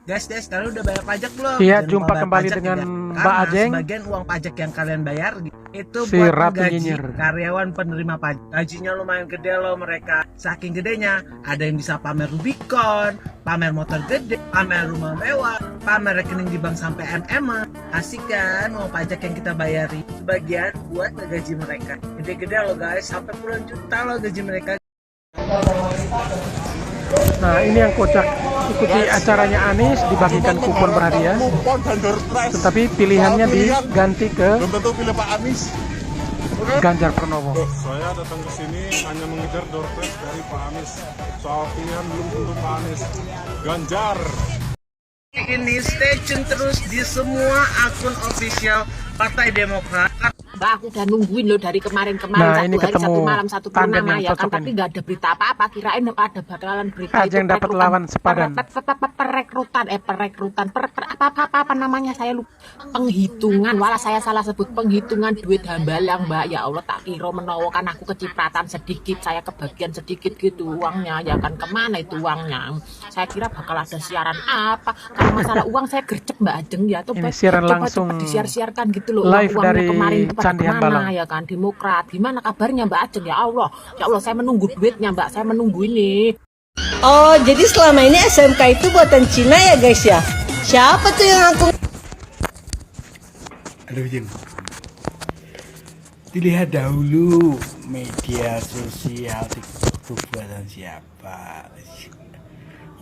Guys, kalian udah bayar pajak belum? Iya, Jangan jumpa lupa kembali pajak dengan ya. Mbak Karena Ajeng. sebagian uang pajak yang kalian bayar itu Si buat Ratu gaji Nyinyir. karyawan penerima pajak. Gajinya lumayan gede loh mereka. Saking gedenya, ada yang bisa pamer Rubicon, pamer motor gede, pamer rumah mewah, pamer rekening di bank sampai MM. Asik kan uang pajak yang kita bayari. Sebagian buat gaji mereka. Gede-gede loh guys, sampai puluhan juta loh gaji mereka. Nah, ini yang kocak. Ikuti acaranya Anies, dibagikan kupon berhadiah. Tetapi pilihannya diganti ke belum tentu pilih Pak Anies. Ganjar Pranowo. Saya datang ke sini hanya mengejar door prize dari Pak Anies. Soal pilihan belum tentu Pak Anies. Ganjar. Ini stay tune terus di semua akun official Partai Demokrat. Mbak, aku udah nungguin loh dari kemarin-kemarin, Nah, satu ini hari, ketemu satu malam, satu tandem purnama yang ya kan, cocok tapi ini. nggak ada berita apa-apa. Kirain ada bakalan berita Aja yang dapat lawan sepadan. apa namanya, saya lupa. Penghitungan, walah saya salah sebut, penghitungan duit hambalang Mbak. Ya Allah, tak kira menawa kan aku kecipratan sedikit, saya kebagian sedikit gitu uangnya, ya kan, kemana itu uangnya? Saya kira bakal ada siaran apa, kalau masalah uang saya gercep Mbak Ajeng ya. Ini siaran langsung disiar-siarkan gitu loh, live uangnya dari kemarin itu pada Candi kemana Hambalang. ya kan, Demokrat. Gimana kabarnya Mbak Ajeng? Ya Allah, saya menunggu duitnya Mbak, saya menunggu ini. Oh, jadi selama ini SMK itu buatan Cina ya guys ya? Siapa tuh yang aku... Aduh Jeng, dilihat dahulu media sosial TikTok itu buatan siapa.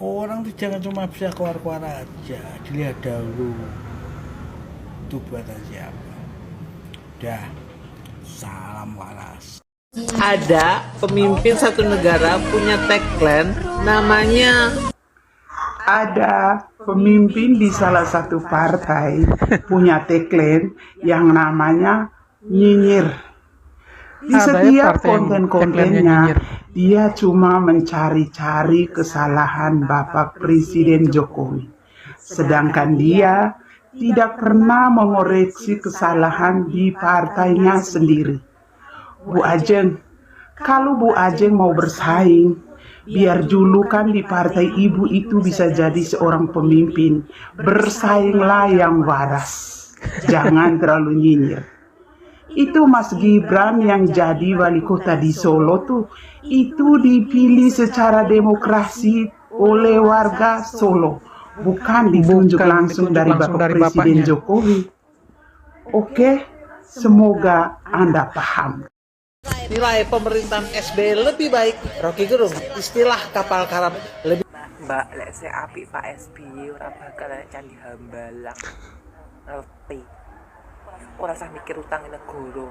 Orang tuh jangan cuma bisa keluar-keluar aja, dilihat dahulu itu buatan siapa. Dah, salam waras. Ada pemimpin satu negara punya tagline namanya Ada pemimpin di salah satu partai punya tagline yang namanya nyinyir. Di Ada ya setiap partai yang tagline-nya konten-kontennya nyinyir. dia cuma mencari-cari kesalahan Bapak Presiden Jokowi. Sedangkan dia tidak pernah mengoreksi kesalahan di partainya sendiri. Bu Ajeng, kalau Bu Ajeng mau bersaing, biar julukan di partai ibu itu bisa jadi seorang pemimpin. Bersainglah yang waras, jangan terlalu nyinyir. Itu Mas Gibran yang jadi wali kota di Solo tuh, itu dipilih secara demokrasi oleh warga Solo, bukan ditunjuk langsung dari Bapak Presiden bapaknya. Jokowi. Oke, semoga Anda paham. nilai pemerintahan SBY lebih baik. Rocky Gerung, istilah kapal karam lebih. Mbak, lek saya apik Pak SBY ora bakal nek Candi Hambalang. Ngerti. Ora usah mikir utang negara.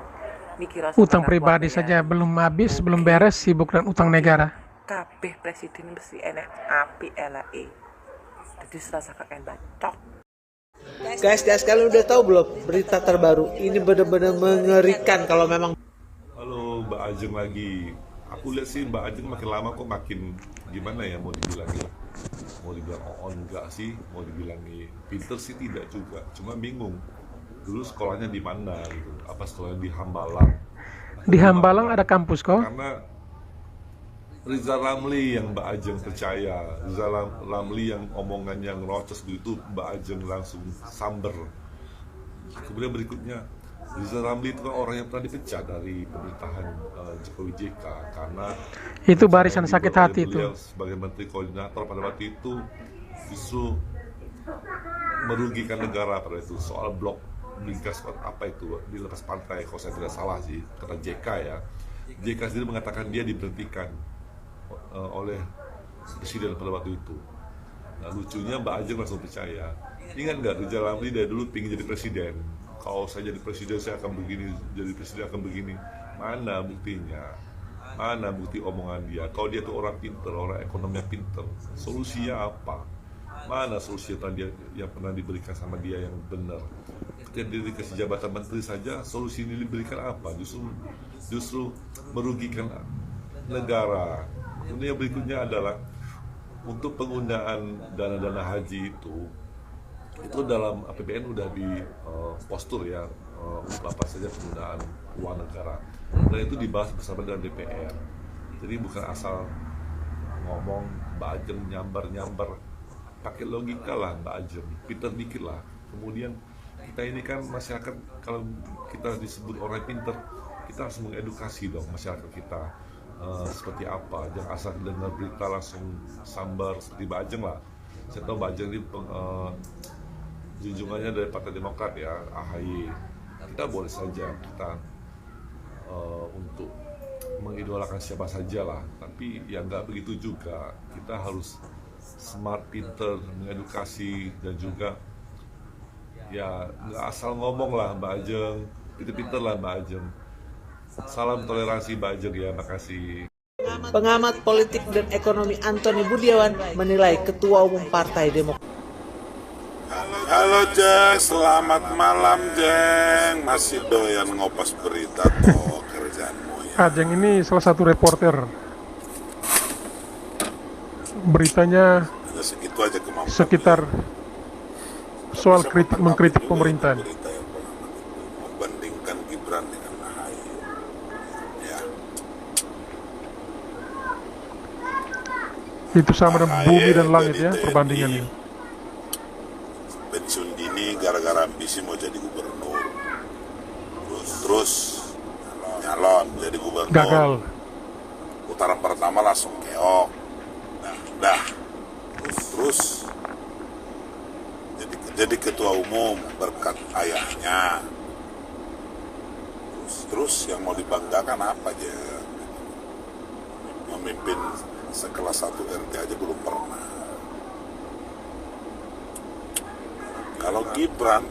Mikir Utang pribadi saja belum habis, belum beres, sibuk dengan utang negara. Kabeh presiden mesti enek apik elake. Dadi serasa kakek bacok. Guys, kalian udah tahu belum berita terbaru? Ini benar-benar mengerikan kalau memang. Halo Mbak Ajeng lagi. Aku lihat sih Mbak Ajeng makin lama kok makin gimana ya, mau dibilang ya. Mau dibilang on enggak sih, mau dibilang pinter sih tidak juga. Cuma bingung. Dulu sekolahnya di mana gitu. Apa sekolahnya di Hambalang? Di Hambalang ada kampus kok. Karena Rizal Ramli yang Mbak Ajeng percaya, Rizal Ramli yang omongannya ngerocos begitu, Mbak Ajeng langsung samber. Kemudian berikutnya, Rizal Ramli itu kan orang yang pernah dipecat dari pemerintahan Jokowi JK karena Itu barisan sakit hati itu. beliau sebagai menteri koordinator pada waktu itu justru merugikan negara pada itu soal blok bingkas apa itu di lepas pantai, kalau saya tidak salah sih kata JK ya. JK sendiri mengatakan dia diberhentikan oleh presiden pada waktu itu. Nah lucunya Mbak Ajeng langsung percaya. Ingat nggak Rizal Ramli dari dulu pingin jadi presiden. Kalau saya jadi presiden saya akan begini, jadi presiden akan begini. Mana buktinya? Mana bukti omongan dia? Kalau dia tuh orang pinter, orang ekonominya pinter, solusinya apa? Mana solusi yang pernah diberikan sama dia yang benar? Ketika dia dikasih jabatan menteri saja, solusi ini diberikan apa? Justru merugikan negara. Kemudian yang berikutnya adalah untuk penggunaan dana-dana haji itu dalam APBN udah di postur ya, apa saja penggunaan uang negara. Dan itu dibahas bersama dengan DPR. Jadi bukan asal ngomong Mbak Ajeng nyambar-nyambar, pakai logika lah Mbak Ajeng, pinter dikit lah. Kemudian kita ini kan masyarakat, kalau kita disebut orang pinter, kita harus mengedukasi dong masyarakat kita seperti apa. Jangan asal dengar berita langsung sambar seperti Mbak Ajeng lah. Saya tahu Mbak Ajeng ini junjungannya dari Partai Demokrat ya, AHY. Kita boleh saja kita untuk mengidolakan siapa saja lah, tapi ya nggak begitu juga. Kita harus smart, pinter, mengedukasi, dan juga ya nggak asal ngomong lah Mbak Ajeng, pinter-pinter lah Mbak Ajeng. Salam toleransi Mbak Ajeng ya, makasih. Pengamat politik dan ekonomi Antoni Budiawan menilai Ketua Umum Partai Demokrat. Halo Jeng, selamat malam Jeng. Masih doyan ngopas berita toh kerjaanmu ya. Ajeng ini salah satu reporter. Beritanya Hanya segitu aja kemampuan. sekitar soal mengkritik pemerintahan. Berita yang membandingkan Gibran dengan AHY. Ya. Itu sama dengan bumi dan langit ya perbandingannya. Pensiun dini gara-gara ambisi mau jadi gubernur. Terus nyalon jadi gubernur. Gagal. Putaran pertama langsung keok. Dah. Terus jadi ketua umum berkat ayahnya. Terus yang mau dibanggakan apa aja? Memimpin sekelas 1 RT aja belum pernah. Kalau Gibran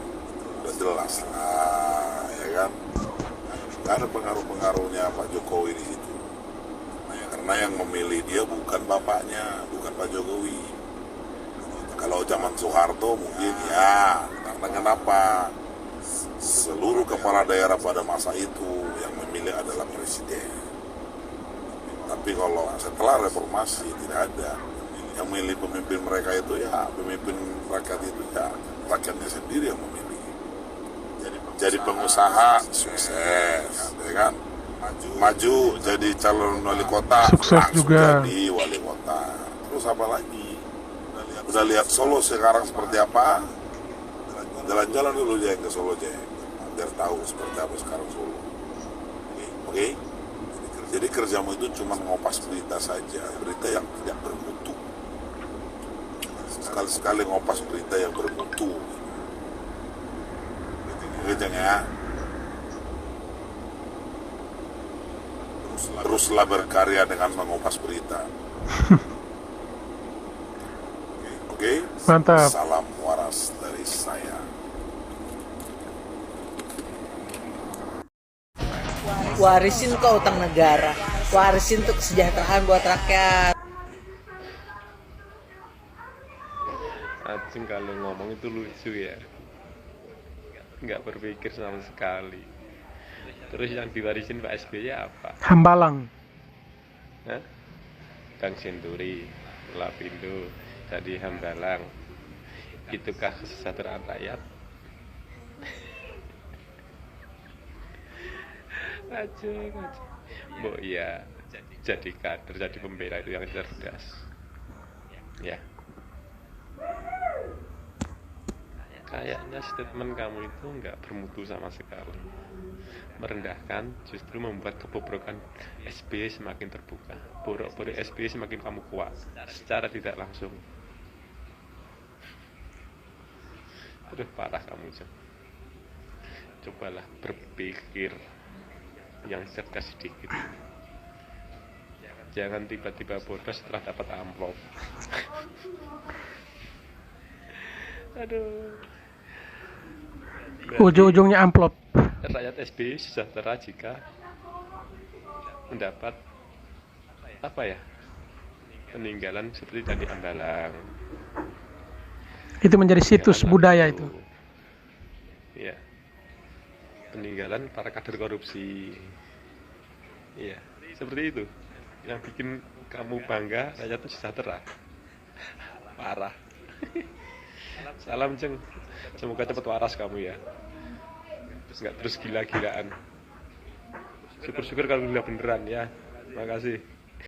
udah jelas lah, ya kan? Gak ada pengaruh-pengaruhnya Pak Jokowi di situ. Karena yang memilih dia bukan bapaknya, bukan Pak Jokowi. Kalau zaman Soeharto mungkin ya, karena kenapa? Seluruh kepala daerah pada masa itu yang memilih adalah presiden. Tapi kalau setelah reformasi tidak ada. Yang memilih pemimpin mereka itu ya, pemimpin rakyat itu ya, rakyatnya sendiri yang memilih. Jadi pengusaha sukses, ya kan? Maju jadi calon wali kota, Sukses langsung juga. jadi wali kota. Terus apa lagi? Udah lihat Solo sekarang seperti apa? Jalan-jalan dulu Jeng ke Solo Jeng, biar tahu seperti apa sekarang Solo. Oke? Jadi kerjamu itu cuma ngopas berita saja, berita yang tidak bermutu. Sekali-sekali ngopas berita yang bermutu. Oke Jeng ya. Teruslah berkarya dengan mengopas berita. Oke? Mantap. Salam waras dari saya. Warisin kok utang negara, warisin untuk kesejahteraan buat rakyat. Ajeng kalau ngomong itu lucu ya, nggak berpikir sama sekali. Terus yang diwarisin Pak SBY apa? Hambalang. Hah? Bank Senturi, Lapindo, jadi Hambalang. Itukah kesejahteraan rakyat? Ajeng. Mbok ya, jadi kader, jadi pembela itu yang cerdas. Ya. Kayaknya statement kamu itu nggak bermutu sama sekali. Merendahkan, justru membuat kebobrokan SBY semakin terbuka. Borok-borok SBY semakin kamu kuat secara tidak langsung. Aduh, parah kamu, Jeng. Cobalah berpikir yang cerdas sedikit. Jangan tiba-tiba bodoh setelah dapat amplop. Aduh. Ujung-ujungnya amplop. Rakyat SBY sejahtera jika mendapat apa ya, peninggalan seperti Candi Hambalang. Itu menjadi situs budaya itu. Ya, peninggalan para kader korupsi. Iya, seperti itu. Yang bikin kamu bangga rakyat sejahtera. Parah. Salam Jeng, semoga cepat waras kamu ya. Terus nggak terus gila-gilaan. Syukur-syukur kalau udah beneran ya. Makasih.